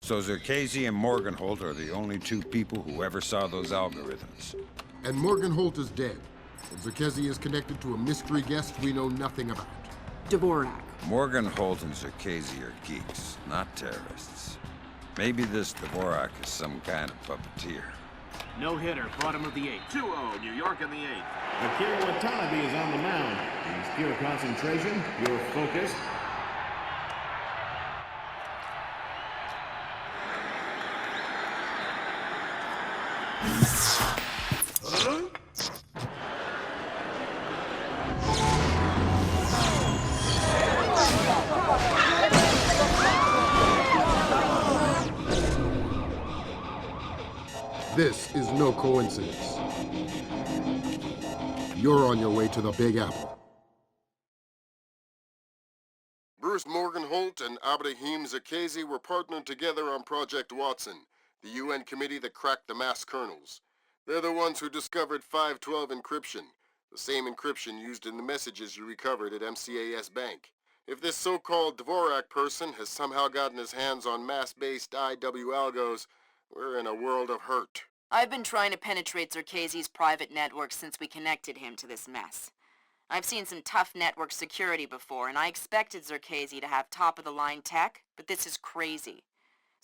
So Zherkezhi and Morgenholt are the only two people who ever saw those algorithms. And Morgenholt is dead. And Zherkezhi is connected to a mystery guest we know nothing about. Dvorak. Morgenholt and Zherkezhi are geeks, not terrorists. Maybe this Dvorak is some kind of puppeteer. No hitter, bottom of the 8th. 2-0, New York in the 8th. Akira Watanabe is on the mound. He's pure concentration, pure focus. This is no coincidence. You're on your way to the Big Apple. Bruce Morgenholt and Abraham Zherkezhi were partnered together on Project Watson, the UN committee that cracked the mass kernels. They're the ones who discovered 512 encryption, the same encryption used in the messages you recovered at MCAS Bank. If this so-called Dvorak person has somehow gotten his hands on mass-based IW algos, we're in a world of hurt. I've been trying to penetrate Zherkezhi's private network since we connected him to this mess. I've seen some tough network security before, and I expected Zherkezhi to have top-of-the-line tech, but this is crazy.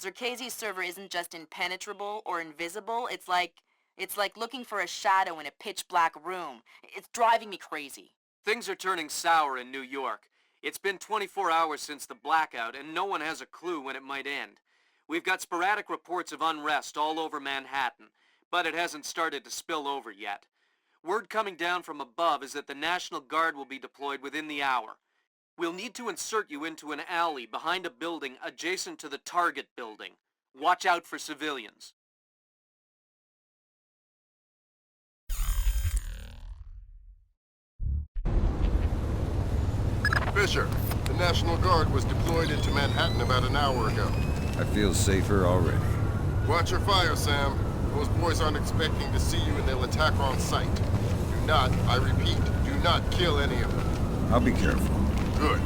Zherkezhi's server isn't just impenetrable or invisible, it's like looking for a shadow in a pitch-black room. It's driving me crazy. Things are turning sour in New York. It's been 24 hours since the blackout, and no one has a clue when it might end. We've got sporadic reports of unrest all over Manhattan, but it hasn't started to spill over yet. Word coming down from above is that the National Guard will be deployed within the hour. We'll need to insert you into an alley behind a building adjacent to the target building. Watch out for civilians. Fisher, the National Guard was deployed into Manhattan about an hour ago. I feel safer already. Watch your fire, Sam. Those boys aren't expecting to see you and they'll attack on sight. Do not, I repeat, do not kill any of them. I'll be careful. Good.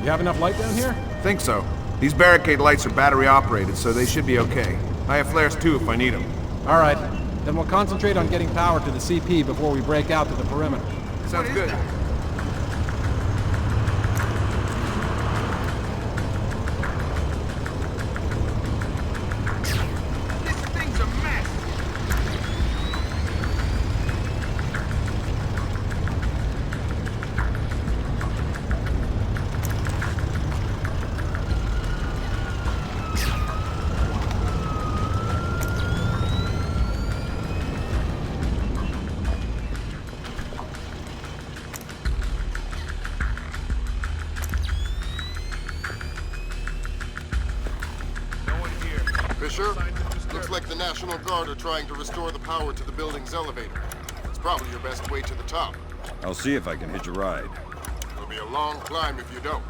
You have enough light down here? Think so. These barricade lights are battery operated, so they should be okay. I have flares too if I need them. All right. Then we'll concentrate on getting power to the CP before we break out to the perimeter. Sounds good. Fisher, looks like the National Guard are trying to restore the power to the building's elevator. It's probably your best way to the top. I'll see if I can hitch a ride. It'll be a long climb if you don't.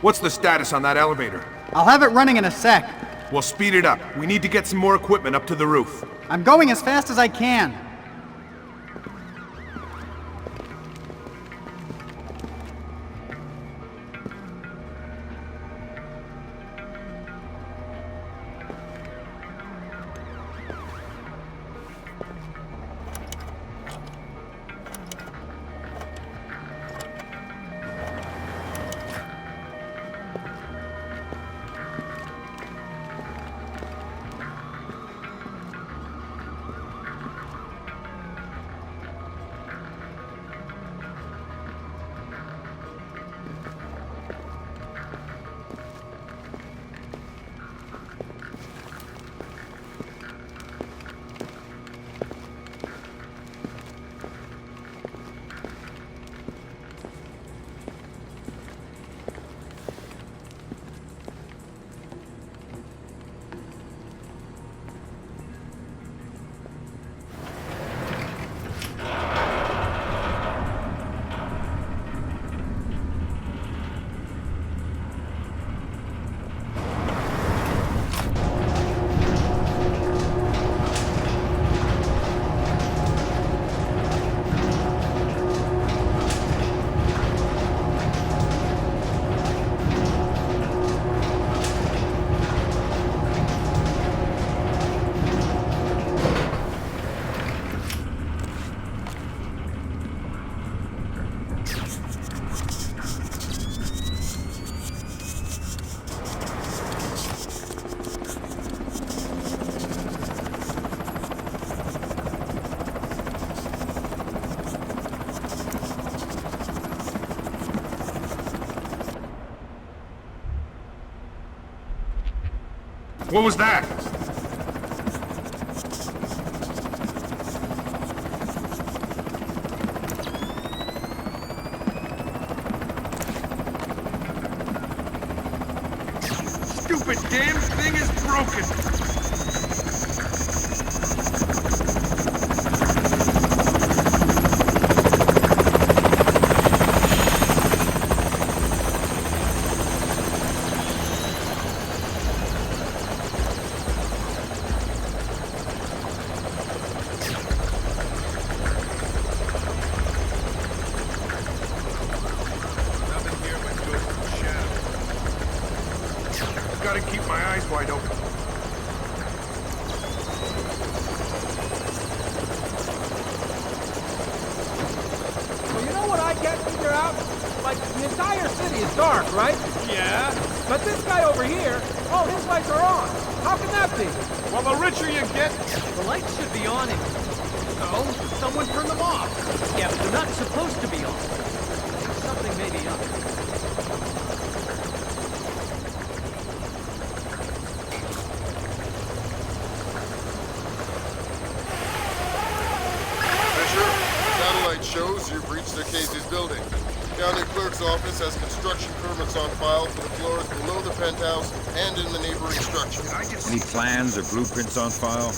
What's the status on that elevator? I'll have it running in a sec. Well, speed it up. We need to get some more equipment up to the roof. I'm going as fast as I can. What was that? Stupid damn thing is broken! Gotta keep my eyes wide open. Well, you know what I can't figure out? Like, the entire city is dark, right? Yeah? But this guy over here, oh, his lights are on. How can that be? Well, the richer you get, the lights should be on. So, someone turned them off. Yeah, but they're not supposed to be on. Something may be up. Shows you've reached Zherkezhi's building. County Clerk's office has construction permits on file for the floors below the penthouse and in the neighboring structure. Any plans or blueprints on file?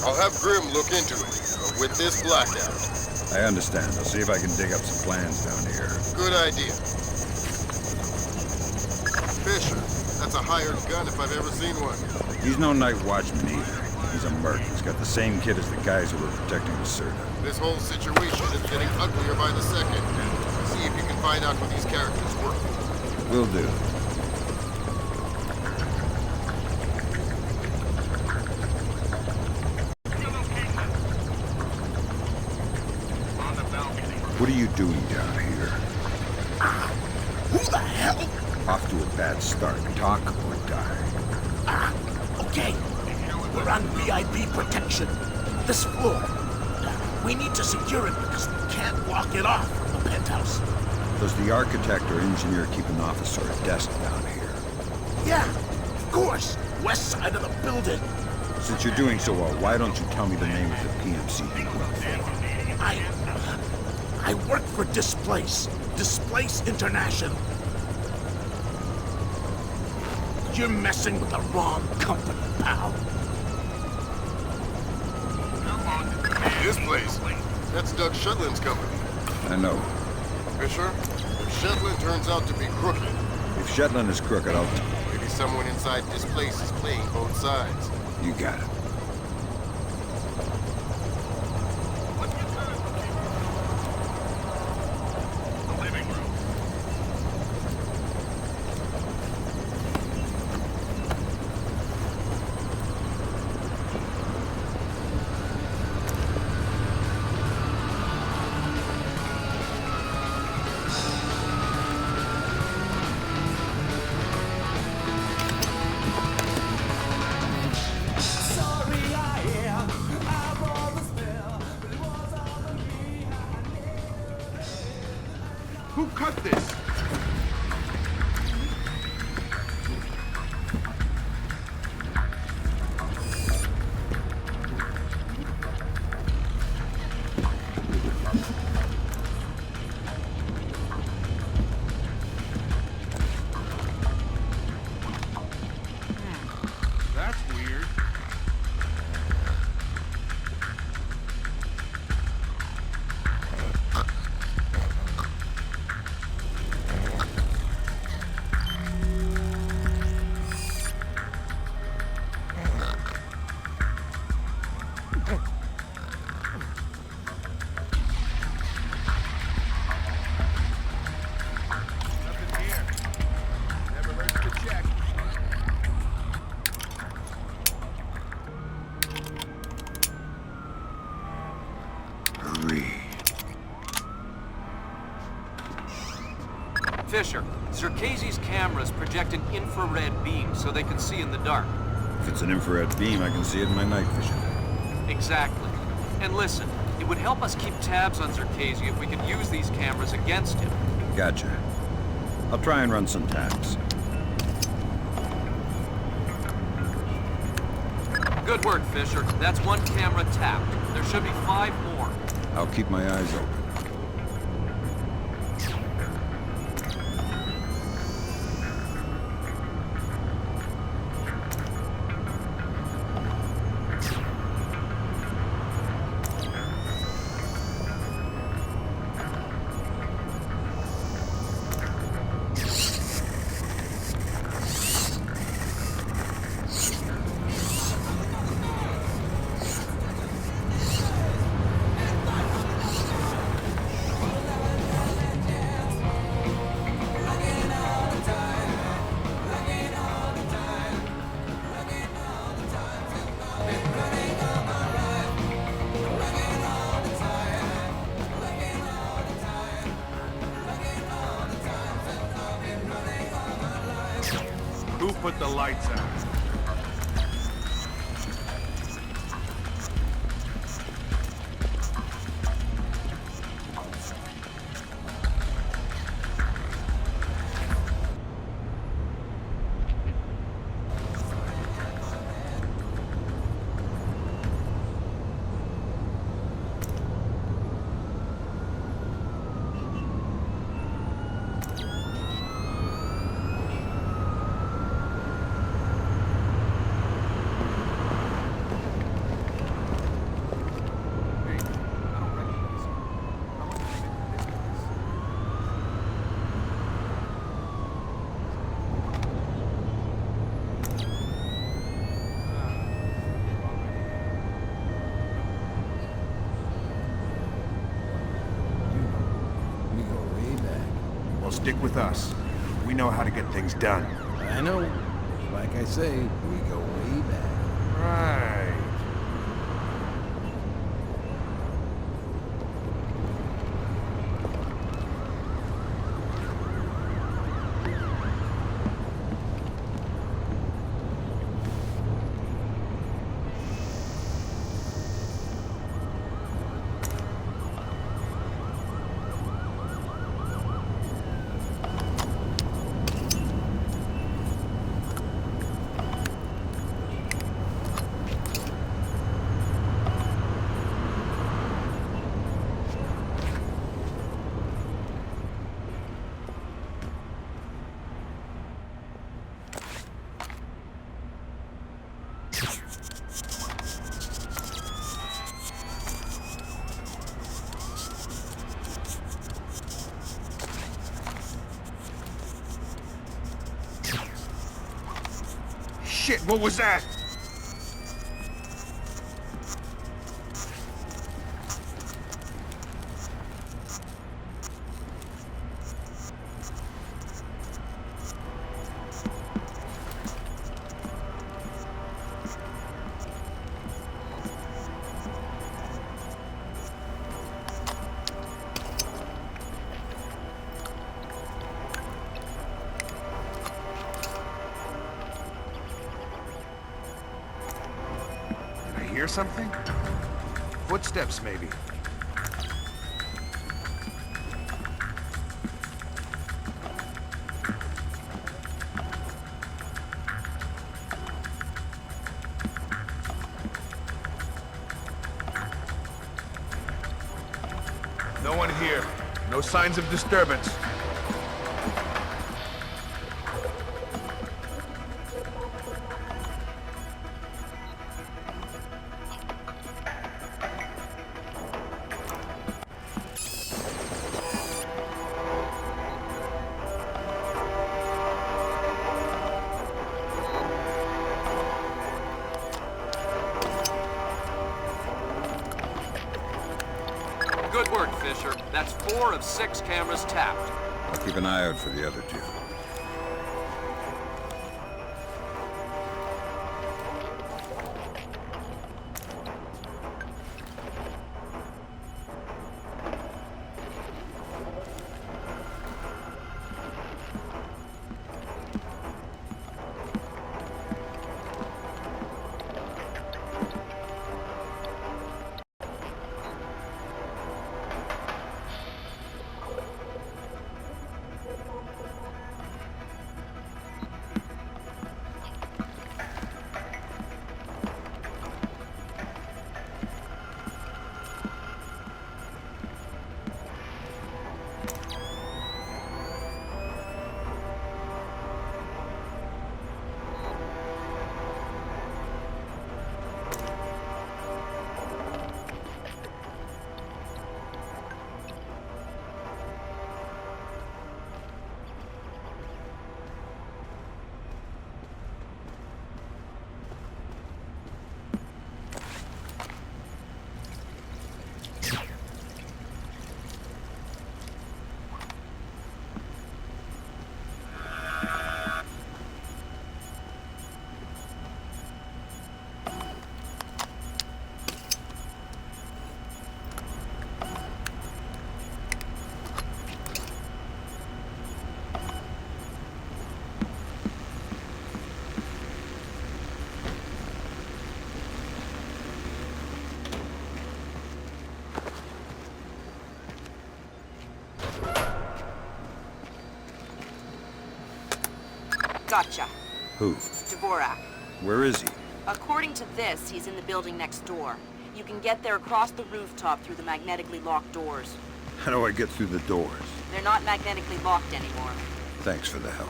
I'll have Grim look into it, but with this blackout. I understand. I'll see if I can dig up some plans down here. Good idea. Fisher, that's a hired gun if I've ever seen one. He's no night watchman either. He's a merc. He's got the same kit as the guys who were protecting Lacerda. This whole situation is getting uglier by the second. See if you can find out who these characters were. Will do. What are you doing down here? Who the hell? Off to a bad start. Talk or die. Okay. We're on VIP protection. This floor. We need to secure it because we can't walk it off from the penthouse. Does the architect or engineer keep an office or a desk down here? Yeah, of course. West side of the building. Since you're doing so well, why don't you tell me the name of the PMC you work for? I work for Displace International. You're messing with the wrong company, pal. This place, that's Doug Shetland's company. I know. Fisher, if Shetland turns out to be crooked... If Shetland is crooked, I'll... Maybe someone inside this place is playing both sides. You got it. Fisher, Zherkezhi's cameras project an infrared beam so they can see in the dark. If it's an infrared beam, I can see it in my night vision. Exactly. And listen, it would help us keep tabs on Zherkezhi if we could use these cameras against him. Gotcha. I'll try and run some taps. Good work, Fisher. That's one camera tapped. There should be 5 more. I'll keep my eyes open. Who put the lights out? Well, stick with us. We know how to get things done. I know. Like I say, we go way back. Right. Shit, what was that? Hear something? Footsteps, maybe. No one here. No signs of disturbance. Good work, Fisher. That's 4 of 6 cameras tapped. I'll keep an eye out for the other 2. Gotcha. Who? Dvorak. Where is he? According to this, he's in the building next door. You can get there across the rooftop through the magnetically locked doors. How do I get through the doors? They're not magnetically locked anymore. Thanks for the help.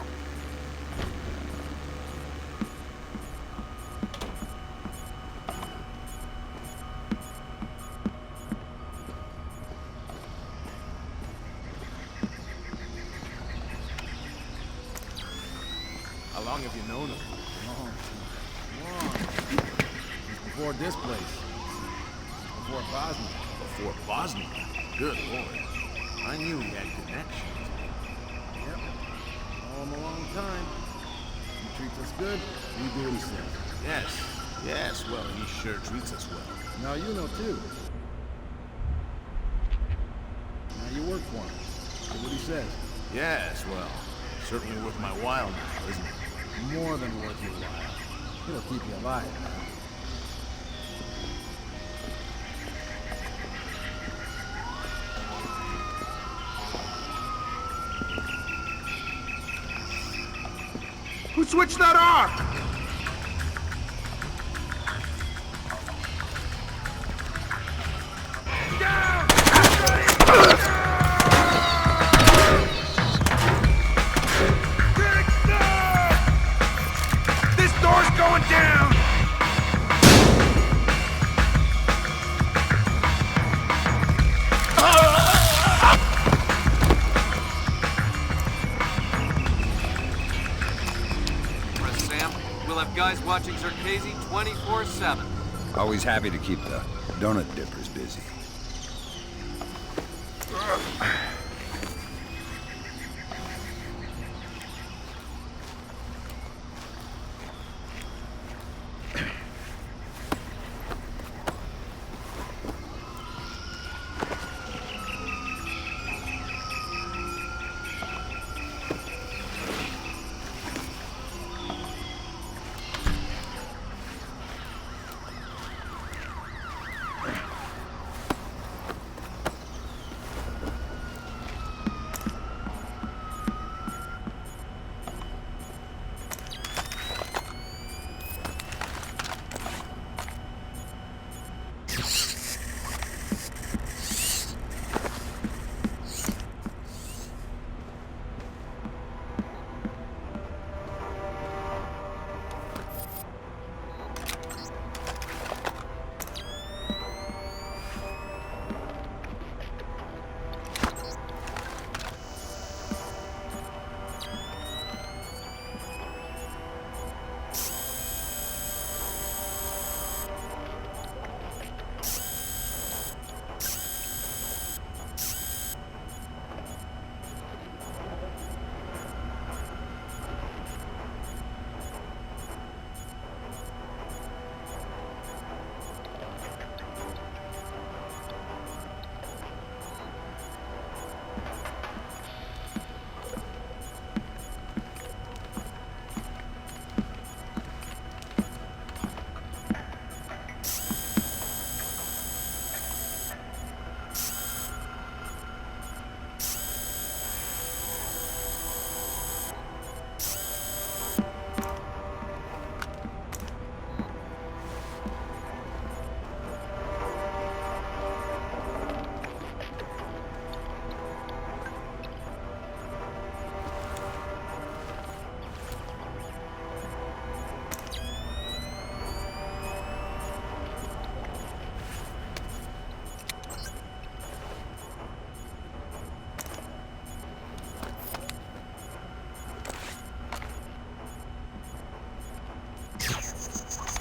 How long have you known him? Long. Since before Displace. Before Bosnia. Before Bosnia? Good lord. I knew he had connections. Yep. Know him a long time. He treats us good, we do what he says. Yes, well, he sure treats us well. Now you know too. Now you work for him. Do what he says. Yes, well, certainly worth my while now, isn't it? More than worth your while. He'll keep you alive. Who switched that off? This door's going down! Sam, we'll have guys watching Zherkezhi 24/7. Always happy to keep the donut dippers busy.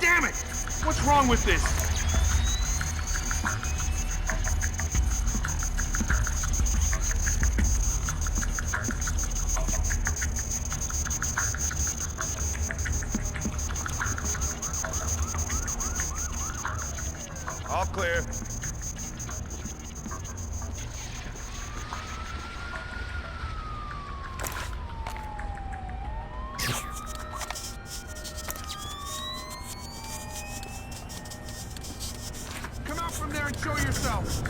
Damn it! What's wrong with this? All clear. Come out from there and show yourself.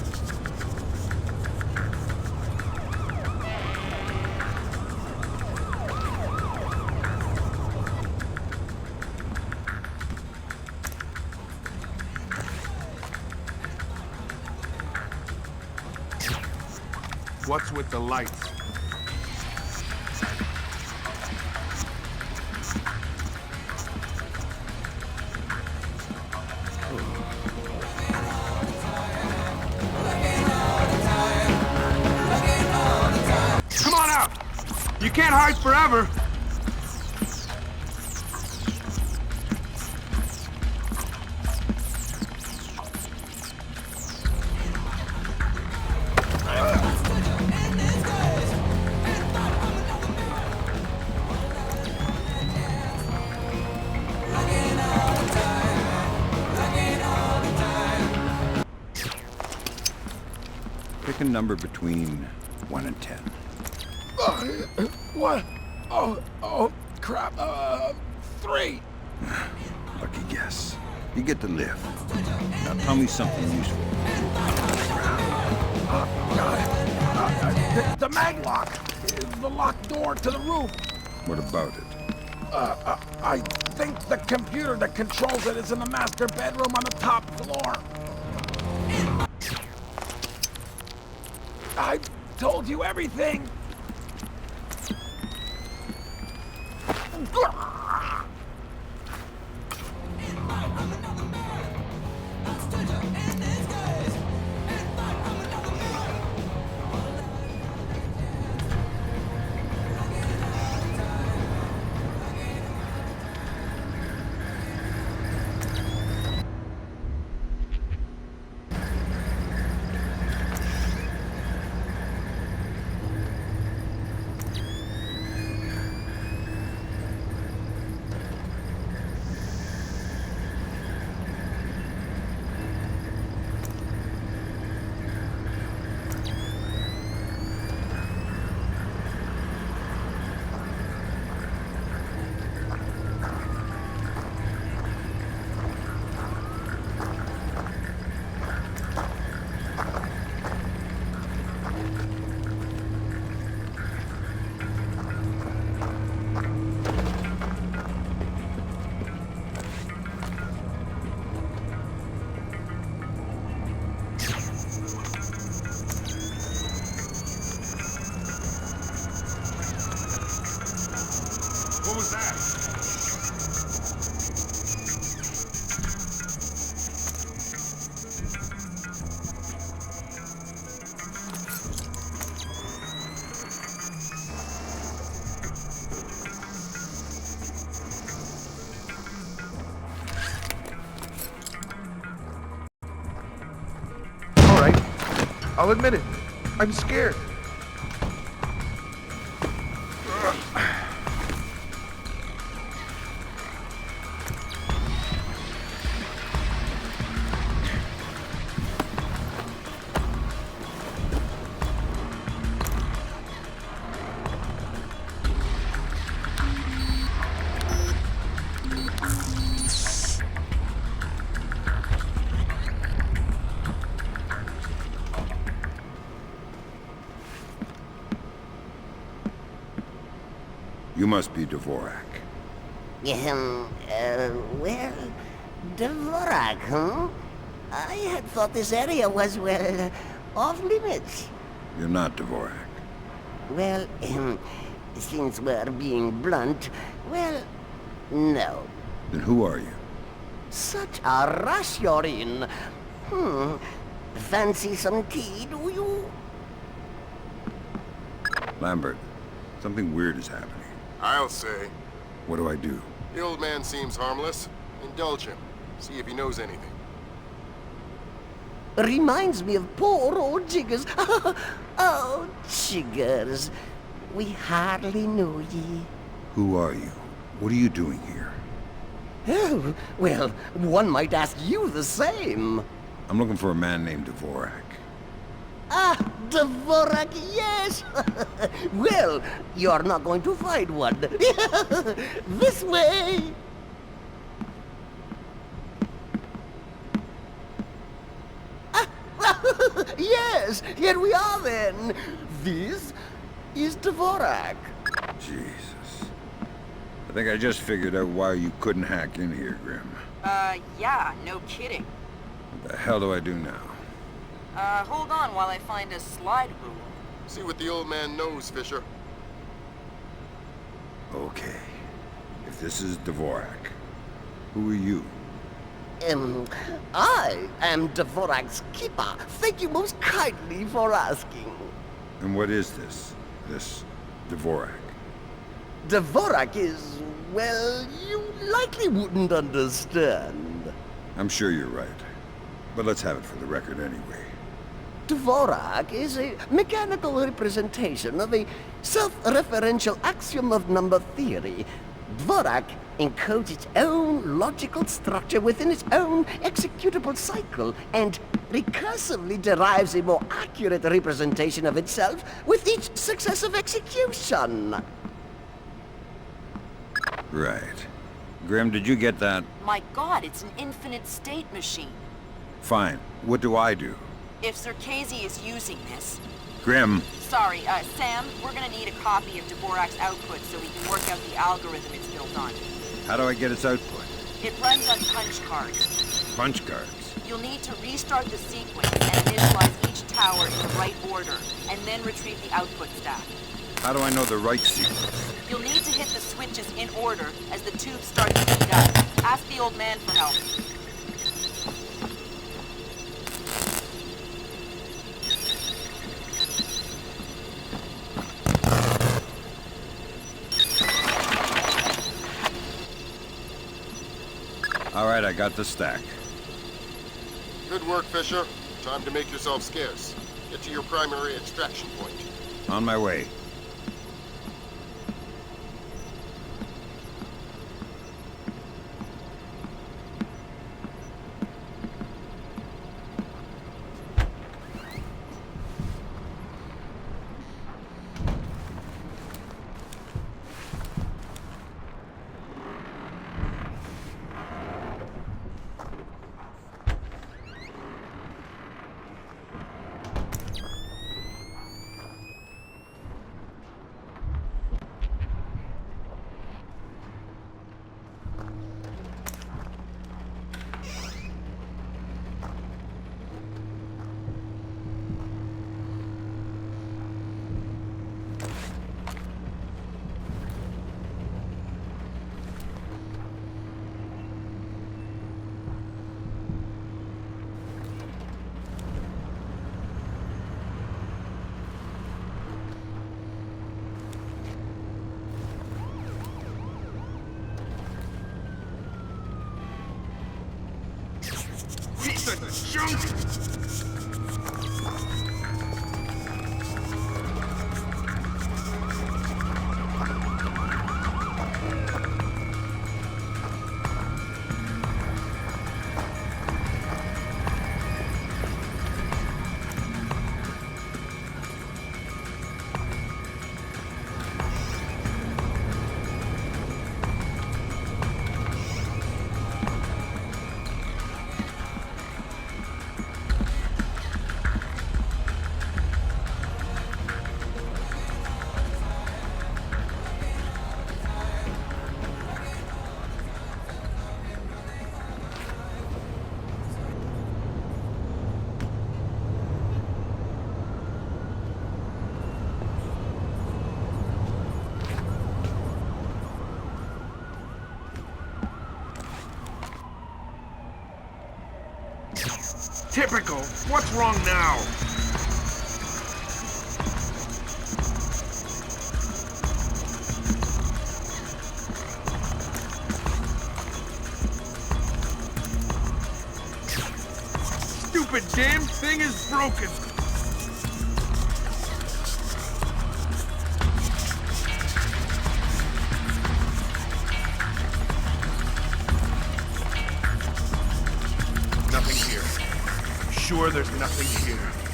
What's with the lights? Come on out! You can't hide forever! Pick a number between 1 and 10. What? Oh, crap. 3. Lucky guess. You get the lift. Now tell me something useful. The mag lock. The locked door to the roof. What about it? I think the computer that controls it is in the master bedroom on the top floor. I told you everything. What was that? All right. I'll admit it. I'm scared. You must be Dvorak. Well, Dvorak, huh? I had thought this area was, well, off limits. You're not Dvorak. Well, since we're being blunt, well, no. Then who are you? Such a rush you're in. Fancy some tea, do you? Lambert, something weird is happening. I'll say. What do I do? The old man seems harmless. Indulge him. See if he knows anything. Reminds me of poor old Jiggers. Oh, Jiggers. We hardly knew ye. Who are you? What are you doing here? Oh, well, one might ask you the same. I'm looking for a man named Dvorak. Ah, Dvorak, yes! Well, you're not going to find one. This way! Yes, here we are then. This is Dvorak. Jesus. I think I just figured out why you couldn't hack in here, Grim. Yeah, no kidding. What the hell do I do now? Hold on while I find a slide rule. See what the old man knows, Fisher. Okay. If this is Dvorak, who are you? I am Dvorak's keeper. Thank you most kindly for asking. And what is this Dvorak? Dvorak is, well, you likely wouldn't understand. I'm sure you're right. But let's have it for the record anyway. Dvorak is a mechanical representation of a self-referential axiom of number theory. Dvorak encodes its own logical structure within its own executable cycle, and recursively derives a more accurate representation of itself with each successive execution. Right. Grim, did you get that? My god, it's an infinite state machine. Fine. What do I do? If Zherkezhi is using this... Grim! Sorry, Sam, we're gonna need a copy of Dvorak's output so we can work out the algorithm it's built on. How do I get its output? It runs on punch cards. Punch cards? You'll need to restart the sequence and initialize each tower in the right order, and then retrieve the output stack. How do I know the right sequence? You'll need to hit the switches in order as the tubes start to heat up. Ask the old man for help. All right, I got the stack. Good work, Fisher. Time to make yourself scarce. Get to your primary extraction point. On my way. Typical. What's wrong now? Stupid damn thing is broken. Nothing here. Sure, there's nothing here.